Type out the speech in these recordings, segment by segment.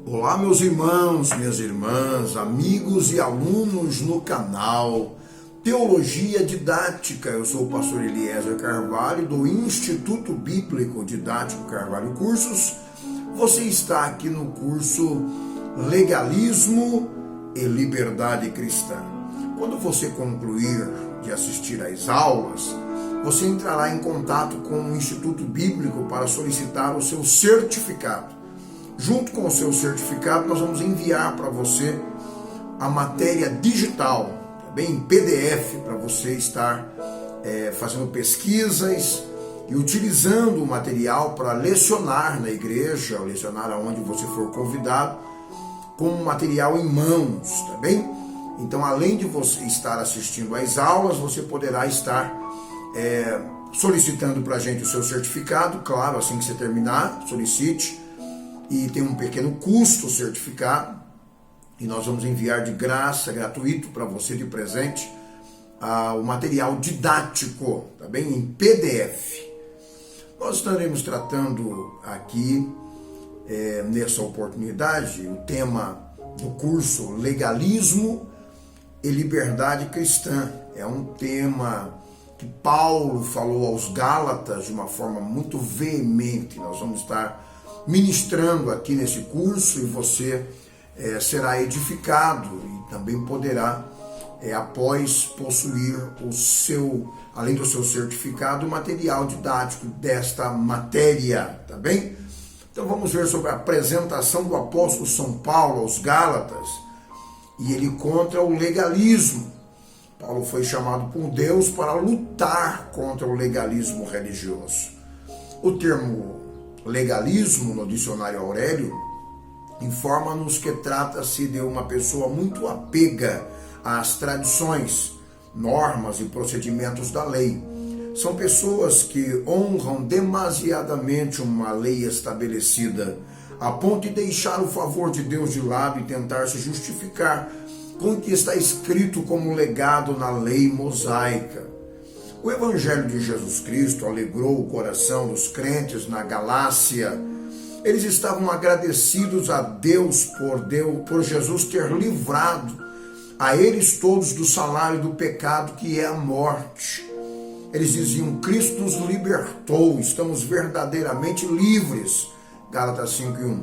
Olá, meus irmãos, minhas irmãs, amigos e alunos no canal Teologia Didática. Eu sou o pastor Eliezer Carvalho, do Instituto Bíblico Didático Carvalho Cursos. Você está aqui no curso Legalismo e Liberdade Cristã. Quando você concluir de assistir às aulas, você entrará em contato com o Instituto Bíblico para solicitar o seu certificado. Junto com o seu certificado, nós vamos enviar para você a matéria digital, tá bem? Em PDF, para você estar fazendo pesquisas e utilizando o material para lecionar na igreja, ou lecionar aonde você for convidado, com o material em mãos, tá bem? Então, além de você estar assistindo às aulas, você poderá estar solicitando para a gente o seu certificado, claro, assim que você terminar, solicite. E tem um pequeno custo o certificado, e nós vamos enviar de graça, gratuito para você de presente, o material didático, tá bem? Em PDF. Nós estaremos tratando aqui, nessa oportunidade, o tema do curso Legalismo e Liberdade Cristã. É um tema que Paulo falou aos Gálatas de uma forma muito veemente. Nós vamos estar ministrando aqui nesse curso e você será edificado e também poderá, após possuir além do seu certificado, o material didático desta matéria, tá bem? Então vamos ver sobre a apresentação do apóstolo São Paulo aos Gálatas e ele contra o legalismo. Paulo foi chamado por Deus para lutar contra o legalismo religioso. O termo legalismo, no dicionário Aurélio, informa-nos que trata-se de uma pessoa muito apega às tradições, normas e procedimentos da lei. São pessoas que honram demasiadamente uma lei estabelecida, a ponto de deixar o favor de Deus de lado e tentar se justificar com o que está escrito como legado na lei mosaica. O Evangelho de Jesus Cristo alegrou o coração dos crentes na Galácia. Eles estavam agradecidos a Deus por Jesus ter livrado a eles todos do salário do pecado, que é a morte. Eles diziam: Cristo nos libertou, estamos verdadeiramente livres. Gálatas 5:1.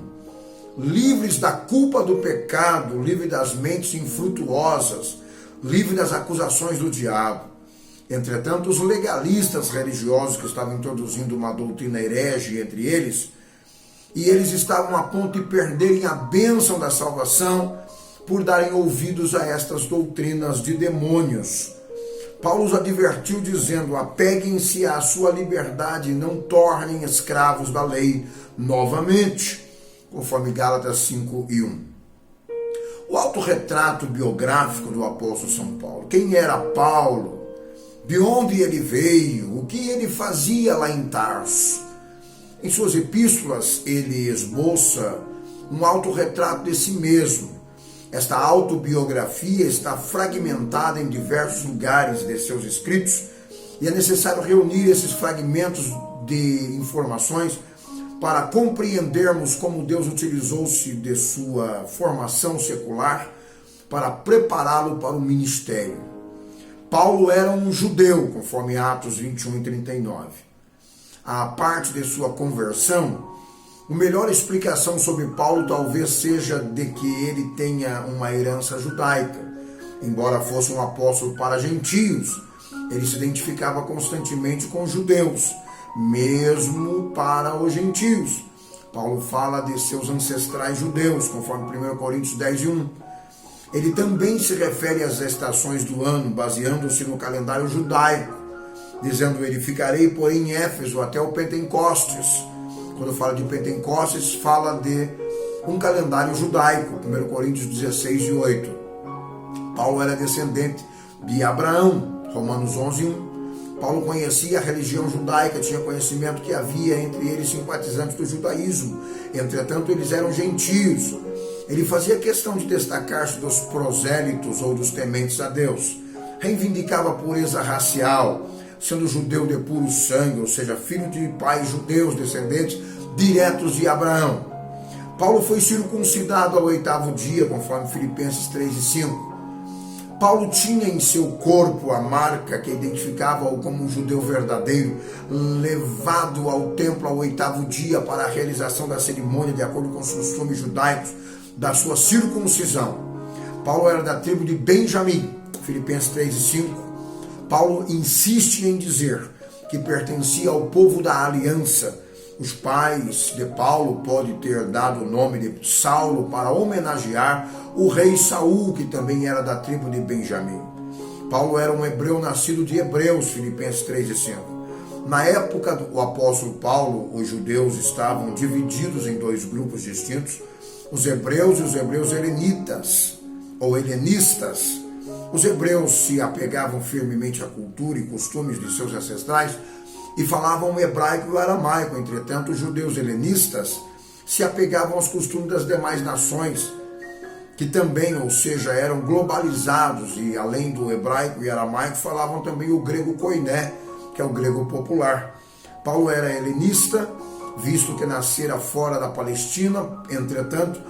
Livres da culpa do pecado, livres das mentes infrutuosas, livres das acusações do diabo. Entretanto, os legalistas religiosos que estavam introduzindo uma doutrina herege entre eles, e eles estavam a ponto de perderem a bênção da salvação por darem ouvidos a estas doutrinas de demônios. Paulo os advertiu dizendo: apeguem-se à sua liberdade e não tornem escravos da lei novamente, conforme Gálatas 5:1. O autorretrato biográfico do apóstolo São Paulo. Quem era Paulo? De onde ele veio? O que ele fazia lá em Tarso? Em suas epístolas, ele esboça um autorretrato de si mesmo. Esta autobiografia está fragmentada em diversos lugares de seus escritos e é necessário reunir esses fragmentos de informações para compreendermos como Deus utilizou-se de sua formação secular para prepará-lo para o ministério. Paulo era um judeu, conforme Atos 21 e 39. A parte de sua conversão, a melhor explicação sobre Paulo talvez seja de que ele tenha uma herança judaica. Embora fosse um apóstolo para gentios, ele se identificava constantemente com os judeus, mesmo para os gentios. Paulo fala de seus ancestrais judeus, conforme 1 Coríntios 10:1. Ele também se refere às estações do ano, baseando-se no calendário judaico, dizendo ele: ficarei, porém, em Éfeso até o Pentecostes. Quando fala de Pentecostes, fala de um calendário judaico, 1 Coríntios 16:8. Paulo era descendente de Abraão, Romanos 11:1. Paulo conhecia a religião judaica, tinha conhecimento que havia entre eles simpatizantes do judaísmo. Entretanto, eles eram gentios. Ele fazia questão de destacar-se dos prosélitos ou dos tementes a Deus. Reivindicava a pureza racial, sendo judeu de puro sangue, ou seja, filho de pais judeus, descendentes diretos de Abraão. Paulo foi circuncidado ao 8º dia, conforme Filipenses 3:5. Paulo tinha em seu corpo a marca que identificava-o como um judeu verdadeiro, levado ao templo ao 8º dia para a realização da cerimônia de acordo com os costumes judaicos da sua circuncisão. Paulo era da tribo de Benjamim, Filipenses 3:5. Paulo insiste em dizer que pertencia ao povo da aliança. Os pais de Paulo podem ter dado o nome de Saulo para homenagear o rei Saul, que também era da tribo de Benjamim. Paulo era um hebreu nascido de hebreus, Filipenses 3:5. Na época do apóstolo Paulo, os judeus estavam divididos em dois grupos distintos, os hebreus e os hebreus helenitas, ou helenistas. Os hebreus se apegavam firmemente à cultura e costumes de seus ancestrais e falavam o hebraico e o aramaico. Entretanto, os judeus helenistas se apegavam aos costumes das demais nações, que também, ou seja, eram globalizados e, além do hebraico e aramaico, falavam também o grego koiné, que é o grego popular. Paulo era helenista, visto que nascera fora da Palestina. Entretanto,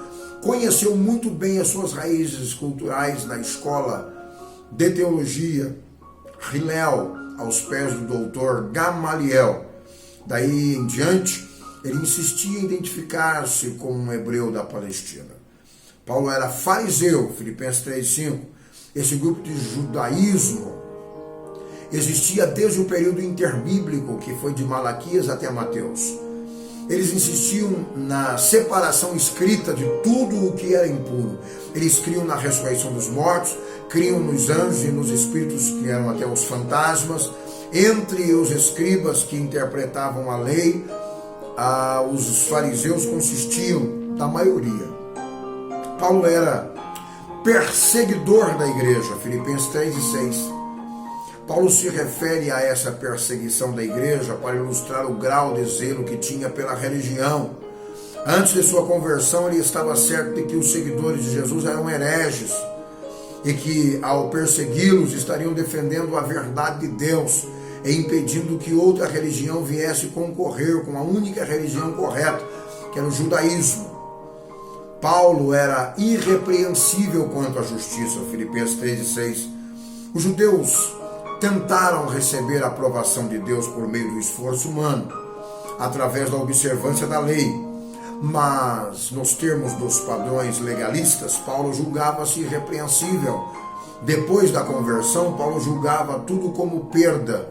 conheceu muito bem as suas raízes culturais na escola de teologia Hillel, aos pés do doutor Gamaliel. Daí em diante, ele insistia em identificar-se como um hebreu da Palestina. Paulo era fariseu, Filipenses 3:5. Esse grupo de judaísmo existia desde o período interbíblico, que foi de Malaquias até Mateus. Eles insistiam na separação escrita de tudo o que era impuro. Eles criam na ressurreição dos mortos, criam nos anjos e nos espíritos, que eram até os fantasmas. Entre os escribas que interpretavam a lei, os fariseus consistiam da maioria. Paulo era perseguidor da igreja, Filipenses 3:6. Paulo se refere a essa perseguição da igreja para ilustrar o grau de zelo que tinha pela religião. Antes de sua conversão, ele estava certo de que os seguidores de Jesus eram hereges e que, ao persegui-los, estariam defendendo a verdade de Deus e impedindo que outra religião viesse concorrer com a única religião correta, que era o judaísmo. Paulo era irrepreensível quanto à justiça, Filipenses 3:6. Os judeus tentaram receber a aprovação de Deus por meio do esforço humano, através da observância da lei. Mas, nos termos dos padrões legalistas, Paulo julgava-se irrepreensível. Depois da conversão, Paulo julgava tudo como perda,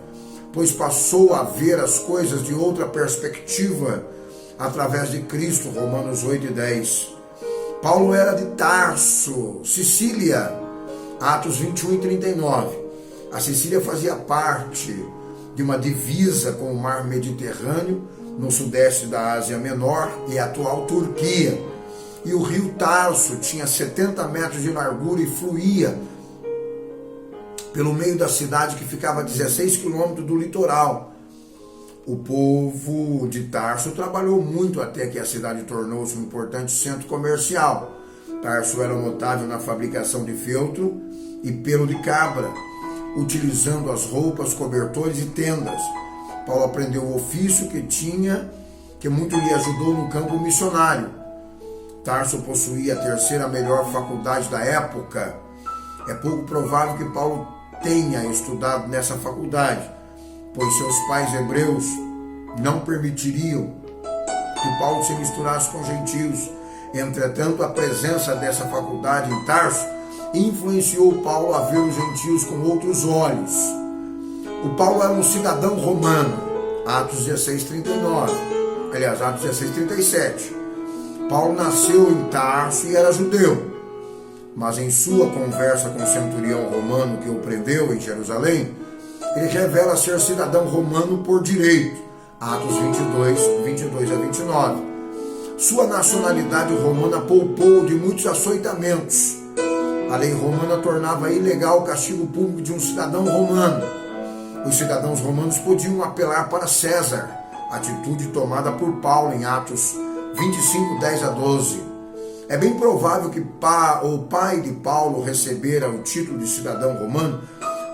pois passou a ver as coisas de outra perspectiva através de Cristo, Romanos 8:10. Paulo era de Tarso, Sicília, Atos 21:39. A Sicília fazia parte de uma divisa com o mar Mediterrâneo, no sudeste da Ásia Menor e a atual Turquia. E o rio Tarso tinha 70 metros de largura e fluía pelo meio da cidade, que ficava a 16 quilômetros do litoral. O povo de Tarso trabalhou muito até que a cidade tornou-se um importante centro comercial. Tarso era notável na fabricação de feltro e pelo de cabra, utilizando as roupas, cobertores e tendas. Paulo aprendeu o ofício que muito lhe ajudou no campo missionário. Tarso possuía a terceira melhor faculdade da época. É pouco provável que Paulo tenha estudado nessa faculdade, pois seus pais hebreus não permitiriam que Paulo se misturasse com gentios. Entretanto, a presença dessa faculdade em Tarso influenciou Paulo a ver os gentios com outros olhos. O Paulo era um cidadão romano, Atos 16:39, aliás, Atos 16:37. Paulo nasceu em Tarso e era judeu, mas em sua conversa com o centurião romano que o prendeu em Jerusalém, ele revela ser cidadão romano por direito, Atos 22:22-29. Sua nacionalidade romana poupou de muitos açoitamentos. A lei romana tornava ilegal o castigo público de um cidadão romano. Os cidadãos romanos podiam apelar para César, atitude tomada por Paulo em Atos 25:10-12. É bem provável que o pai de Paulo recebera o título de cidadão romano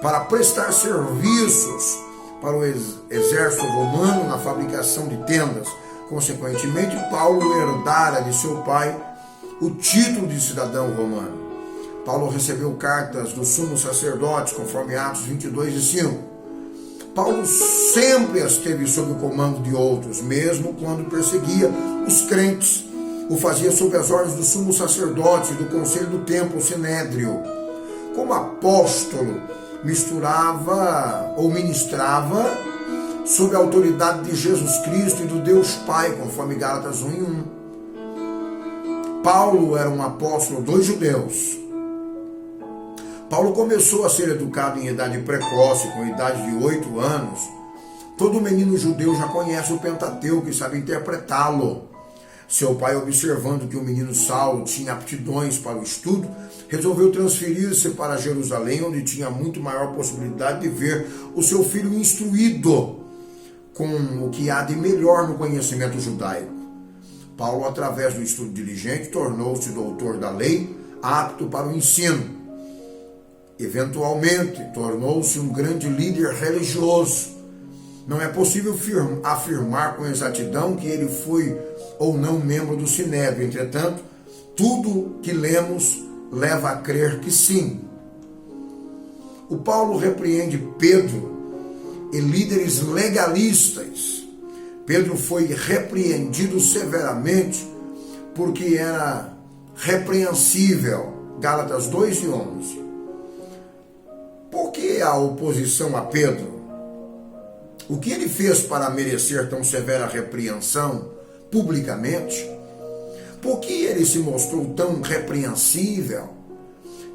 para prestar serviços para o exército romano na fabricação de tendas, Consequentemente, Paulo herdara de seu pai o título de cidadão romano. Paulo recebeu cartas do sumo sacerdote, conforme Atos 22:5. Paulo sempre esteve sob o comando de outros, mesmo quando perseguia os crentes. O fazia sob as ordens do sumo sacerdote e do conselho do templo, o Sinédrio. Como apóstolo, ministrava sob a autoridade de Jesus Cristo e do Deus Pai, conforme Gálatas 1:1. Paulo era um apóstolo dos judeus. Paulo começou a ser educado em idade precoce, com idade de 8 anos. Todo menino judeu já conhece o Pentateuco e sabe interpretá-lo. Seu pai, observando que o menino Saulo tinha aptidões para o estudo, resolveu transferir-se para Jerusalém, onde tinha muito maior possibilidade de ver o seu filho instruído com o que há de melhor no conhecimento judaico. Paulo, através do estudo diligente, tornou-se doutor da lei, apto para o ensino. Eventualmente, tornou-se um grande líder religioso. Não é possível afirmar com exatidão que ele foi ou não membro do Sinédrio. Entretanto, tudo que lemos leva a crer que sim. O Paulo repreende Pedro e líderes legalistas. Pedro foi repreendido severamente porque era repreensível. Gálatas 2:11. Por que a oposição a Pedro? O que ele fez para merecer tão severa repreensão publicamente? Por que ele se mostrou tão repreensível?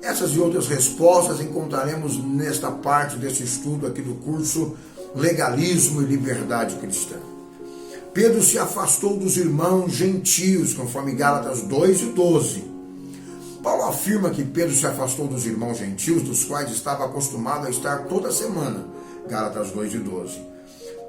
Essas e outras respostas encontraremos nesta parte desse estudo aqui do curso Legalismo e Liberdade Cristã. Pedro se afastou dos irmãos gentios, conforme Gálatas 2:12. Paulo afirma que Pedro se afastou dos irmãos gentios, dos quais estava acostumado a estar toda semana. Gálatas 2:12.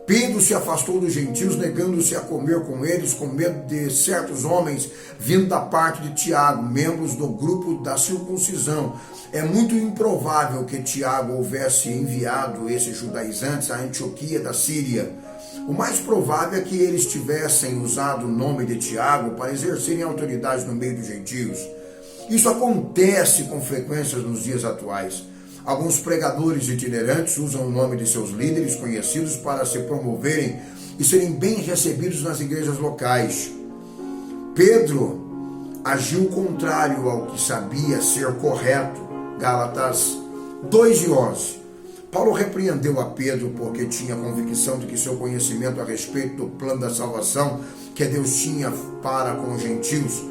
Pedro se afastou dos gentios, negando-se a comer com eles, com medo de certos homens vindo da parte de Tiago, membros do grupo da circuncisão. É muito improvável que Tiago houvesse enviado esses judaizantes à Antioquia da Síria. O mais provável é que eles tivessem usado o nome de Tiago para exercerem autoridade no meio dos gentios. Isso acontece com frequência nos dias atuais. Alguns pregadores itinerantes usam o nome de seus líderes conhecidos para se promoverem e serem bem recebidos nas igrejas locais. Pedro agiu contrário ao que sabia ser correto. Gálatas 2:11. Paulo repreendeu a Pedro porque tinha convicção de que seu conhecimento a respeito do plano da salvação que Deus tinha para com os gentios,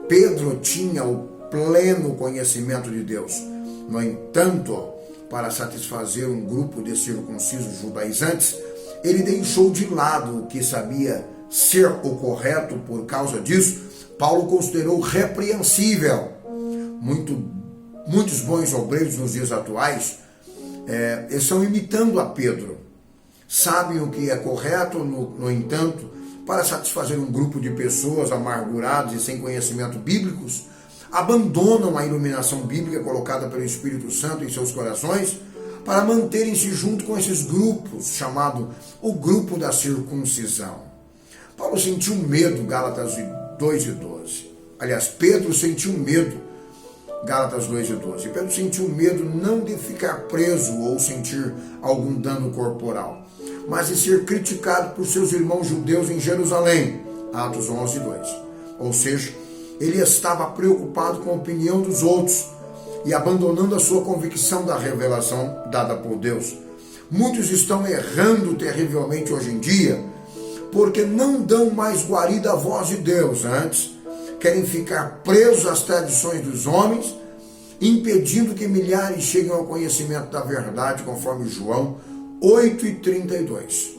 Pedro tinha o pleno conhecimento de Deus. No entanto, para satisfazer um grupo de circuncisos judaizantes, ele deixou de lado o que sabia ser o correto. Por causa disso, Paulo considerou repreensível. Muitos bons obreiros nos dias atuais estão imitando a Pedro. Sabem o que é correto, no entanto, para satisfazer um grupo de pessoas amarguradas e sem conhecimento bíblicos, abandonam a iluminação bíblica colocada pelo Espírito Santo em seus corações para manterem-se junto com esses grupos, chamado o grupo da circuncisão. Paulo sentiu medo, Gálatas 2:12. Aliás, Pedro sentiu medo, Gálatas 2:12. Pedro sentiu medo não de ficar preso ou sentir algum dano corporal, mas de ser criticado por seus irmãos judeus em Jerusalém, Atos 11:2. Ou seja, ele estava preocupado com a opinião dos outros e abandonando a sua convicção da revelação dada por Deus. Muitos estão errando terrivelmente hoje em dia porque não dão mais guarida à voz de Deus. Antes, querem ficar presos às tradições dos homens, impedindo que milhares cheguem ao conhecimento da verdade, conforme João 8:32.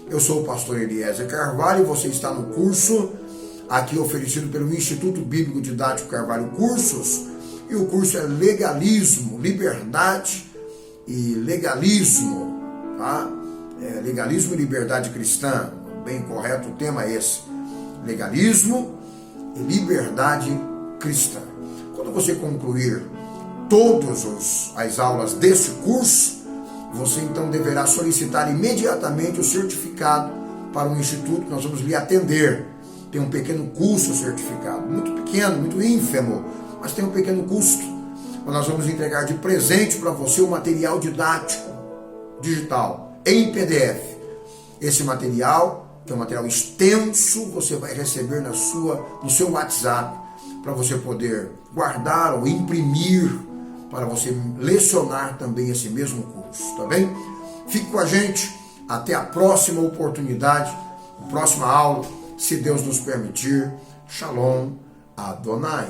Eu sou o pastor Eliezer Carvalho e você está no curso aqui oferecido pelo Instituto Bíblico Didático Carvalho Cursos, e o curso é Legalismo, Liberdade e Legalismo, tá? Legalismo e Liberdade Cristã, bem correto, o tema é esse, Legalismo e Liberdade Cristã. Quando você concluir todas as aulas desse curso, você então deverá solicitar imediatamente o certificado para um instituto que nós vamos lhe atender. Tem um pequeno custo certificado, muito pequeno, muito ínfimo, mas tem um pequeno custo. Nós vamos entregar de presente para você o material didático digital em PDF. Esse material, que é um material extenso, você vai receber no seu WhatsApp, para você poder guardar ou imprimir, para você lecionar também esse mesmo curso, tá bem? Fique com a gente, até a próxima oportunidade, próxima aula, se Deus nos permitir. Shalom Adonai.